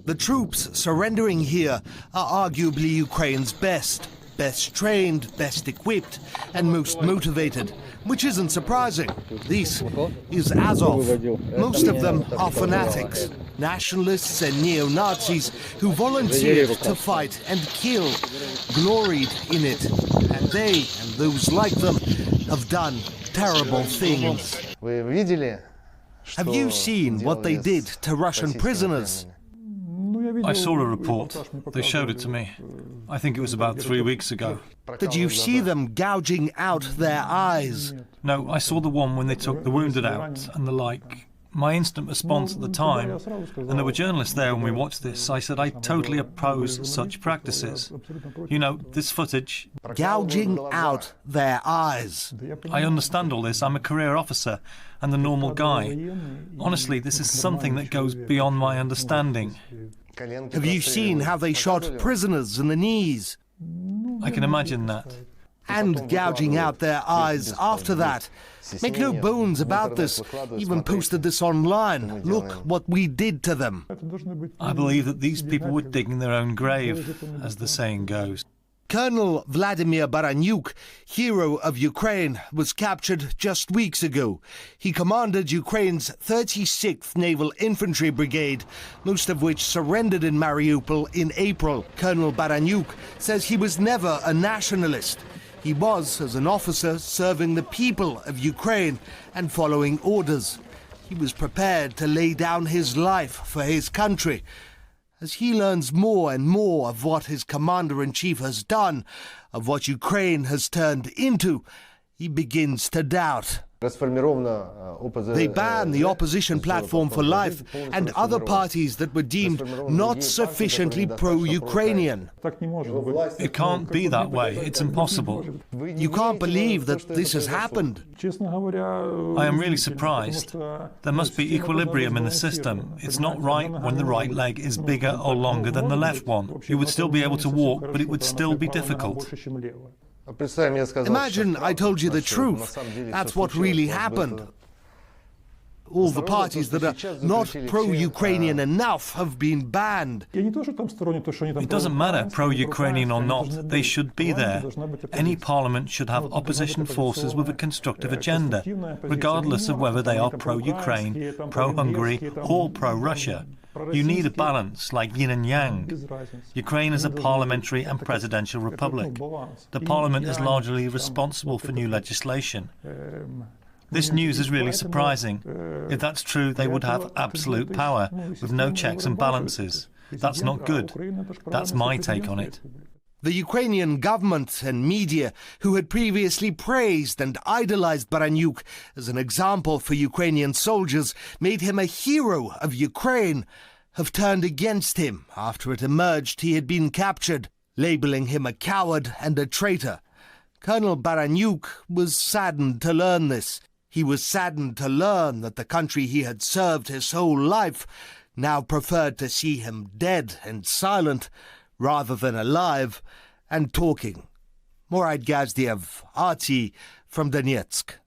The troops surrendering here are arguably Ukraine's best trained, best equipped, and most motivated, which isn't surprising. This is Azov. Most of them are fanatics, nationalists and neo-Nazis who volunteered to fight and kill, gloried in it, and they, and those like them, have done terrible things. Have you seen what they did to Russian prisoners? I saw a report. They showed it to me. I think it was about 3 weeks ago. Did you see them gouging out their eyes? No, I saw the one when they took the wounded out and the like. My instant response at the time, and there were journalists there when we watched this, I said I totally oppose such practices. You know, this footage... Gouging out their eyes. I understand all this. I'm a career officer and the normal guy. Honestly, this is something that goes beyond my understanding. Have you seen how they shot prisoners in the knees? I can imagine that. And gouging out their eyes after that. Make no bones about this. Even posted this online. Look what we did to them. I believe that these people were digging their own grave, as the saying goes. Colonel Vladimir Baranyuk, hero of Ukraine, was captured just weeks ago. He commanded Ukraine's 36th Naval Infantry Brigade, most of which surrendered in Mariupol in April. Colonel Baranyuk says he was never a nationalist. He was, as an officer, serving the people of Ukraine and following orders. He was prepared to lay down his life for his country. As he learns more and more of what his commander-in-chief has done, of what Ukraine has turned into, he begins to doubt. They banned the opposition platform for life and other parties that were deemed not sufficiently pro-Ukrainian. It can't be that way. It's impossible. You can't believe that this has happened. I am really surprised. There must be equilibrium in the system. It's not right when the right leg is bigger or longer than the left one. You would still be able to walk, but it would still be difficult. Imagine I told you the truth. That's what really happened. All the parties that are not pro-Ukrainian enough have been banned. It doesn't matter, pro-Ukrainian or not, they should be there. Any parliament should have opposition forces with a constructive agenda, regardless of whether they are pro-Ukraine, pro-Hungary or pro-Russia. You need a balance, like yin and yang. Ukraine is a parliamentary and presidential republic. The parliament is largely responsible for new legislation. This news is really surprising. If that's true, they would have absolute power, with no checks and balances. That's not good. That's my take on it. The Ukrainian government and media, who had previously praised and idolized Baranyuk as an example for Ukrainian soldiers, made him a hero of Ukraine, have turned against him after it emerged he had been captured, labeling him a coward and a traitor. Colonel Baranyuk was saddened to learn this. He was saddened to learn that the country he had served his whole life now preferred to see him dead and silent, rather than alive and talking. Murat Gazdiev, RT, from Donetsk.